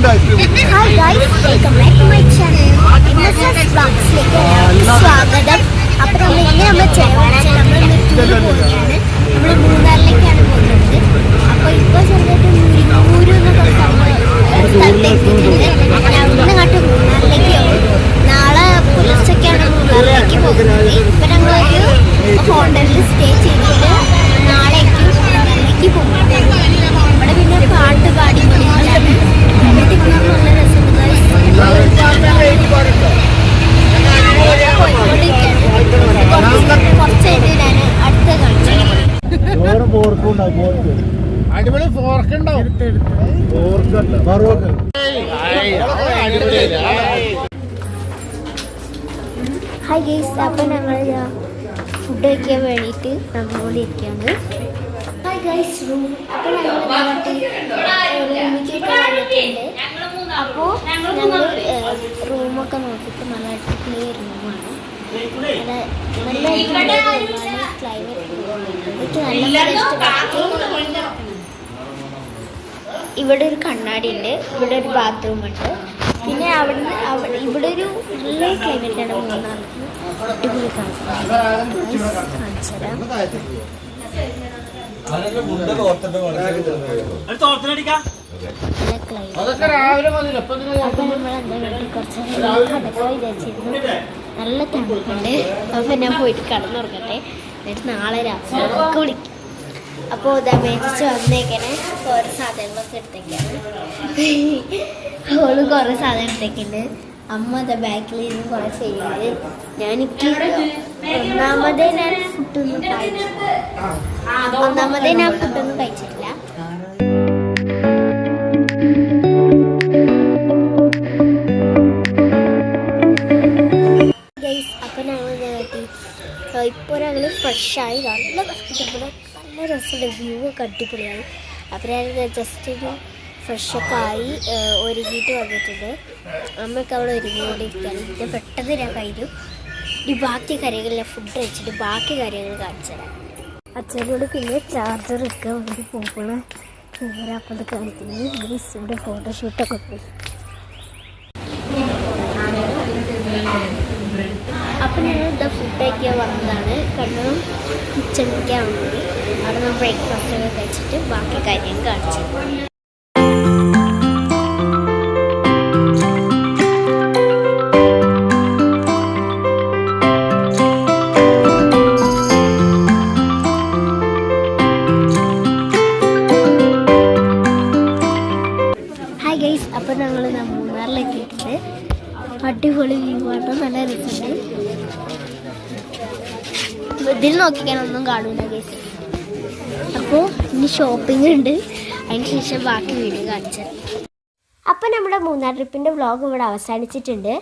Hi guys, welcome back to my channel. MSS Vlogsലേക്ക് സ്വാഗതം. അപ്പോൾ നമ്മൾ മൂന്നാറിലേക്കാണ് പോകുന്നത്. അപ്പോൾ ഇപ്പോൾ ചെറുതായിട്ട് മൂരു എന്നൊക്കെ സ്ഥലത്തെത്തിയിട്ടുണ്ട്. അവിടുന്ന് അങ്ങോട്ട് മൂന്നാറിലേക്ക് പോകും. നാളെ പുലർച്ചയ്ക്കാണ് മൂന്നാറിലേക്ക് പോകുന്നത്. ഇപ്പം ഞങ്ങളൊരു ഹോട്ടലിൽ സ്റ്റേ ചെയ്തിട്ട് നാളേക്ക് മൂന്നാറിലേക്ക് പോകുന്നുണ്ട്. ഇവിടെ പിന്നെ പാട്ട് പാടി കൊണ്ടിരിക്കുകയാണ്. നല്ല രസമുണ്ട്. കുറച്ചായിട്ട് ഞാൻ അടുത്ത കാണിച്ചു. അടിപൊളി ഫോർക്ക് ഉണ്ടാവും. ഹായ് ഗൈസ്, അപ്പം ഞങ്ങൾ ഫുഡ് കഴിക്കാൻ വേണ്ടിയിട്ട് നടന്നുകൊണ്ടിരിക്കുകയാണ്. ഹായ് ഗൈസ്, റൂം അപ്പം ഞങ്ങൾ റൂമിലേക്ക് വന്നിട്ടുണ്ട്. അപ്പോൾ ഞങ്ങൾ റൂമൊക്കെ നോക്കിയിട്ട് നല്ല അടിപൊളി റൂമാണ്. നല്ല ക്ലൈമറ്റ് എനിക്ക് നല്ല ഇഷ്ടപ്പെട്ടു. ഇവിടെ ഒരു കണ്ണാടി ഉണ്ട്, ഇവിടെ ഒരു ബാത്റൂം ഉണ്ട്. പിന്നെ ഇവിടെ ഒരു നല്ല ക്ലൈമറ്റാണ് മൂന്നാറിൽ. അടിപൊളി കാണിച്ചു തരാം. നല്ല തണുപ്പുണ്ട്. അപ്പോൾ ഞാൻ പോയിട്ട് കടന്നുറങ്ങട്ടെ, എന്നിട്ട് നാളെ രാത്രി വിളിക്കും. അപ്പോൾ ഇതാ മേടിച്ച് വന്നേക്കനെ കുറേ സാധനങ്ങളൊക്കെ എടുത്തേക്കാണ്. അവള് കുറേ സാധനം എടുത്തേക്കുണ്ട്. അമ്മ അതാ ബാക്കിൽ ഇരുന്ന് കുറേ ചെയ്യുന്നത്. ഒന്നാമതേ ഞാൻ ഫുഡൊന്നും കഴിച്ചിട്ടില്ല. അപ്പം ഞങ്ങൾ ഇപ്പോൾ ഞങ്ങൾ ഫ്രഷായി നല്ല രസമുണ്ട്. വ്യൂ ഒക്കെ അടിപൊളിയാണ്. അപ്പം ഞാൻ ജസ്റ്റ് ഒരു ഫ്രഷൊക്കെ ആയി ഒരുങ്ങിയിട്ട് വന്നിട്ടുണ്ട്. അമ്മയൊക്കെ അവിടെ ഒരുങ്ങിക്കൊണ്ടിരിക്കുകയാണ്. ഇത് പെട്ടെന്ന് ഞാൻ കഴിഞ്ഞു. ഈ ബാക്കി കാര്യങ്ങളിലെ ഫുഡ് കഴിച്ചിട്ട് ബാക്കി കാര്യങ്ങൾ കാണിച്ചു തരാം. അച്ഛനോട് പിന്നെ ചാർജർ എടുക്കാൻ വേണ്ടി പോകണ അപ്പം കാണിക്കുന്നത്. ഇവിടെ ഫോട്ടോഷൂട്ടൊക്കെ പോയി. അപ്പം ഞങ്ങൾ ഇത് ഫുഡ് കഴിക്കാൻ വന്നതാണ്. കണ്ണൂർ കിച്ചണിക്കാൻ വേണ്ടി അവിടെ നമ്മൾ ബ്രേക്ക്ഫാസ്റ്റൊക്കെ കഴിച്ചിട്ട് ബാക്കി കാര്യം കാണിച്ചു. ഹായ് ഗൈസ്, അപ്പം ഞങ്ങൾ മൂന്നാറിലേക്ക് എത്തിയിട്ട് അടിപൊളി വ്യൂ ആണ്. നല്ല രസമുണ്ട്. ഇതിൽ നോക്കിക്കാനൊന്നും കാണില്ല ഗൈസ്. അപ്പോൾ ഇനി ഷോപ്പിംഗ് ഉണ്ട്, അതിന് ശേഷം ബാക്കി വീഡിയോ കാണിച്ചത്. അപ്പോൾ നമ്മുടെ മൂന്നാർ ട്രിപ്പിൻ്റെ വ്ളോഗ് ഇവിടെ അവസാനിച്ചിട്ടുണ്ട്.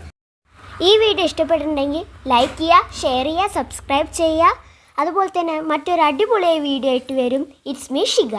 ഈ വീഡിയോ ഇഷ്ടപ്പെട്ടിട്ടുണ്ടെങ്കിൽ ലൈക്ക് ചെയ്യുക, ഷെയർ ചെയ്യുക, സബ്സ്ക്രൈബ് ചെയ്യുക. അതുപോലെ തന്നെ മറ്റൊരു അടിപൊളിയായ വീഡിയോ ആയിട്ട് വരും. It's me Shiga.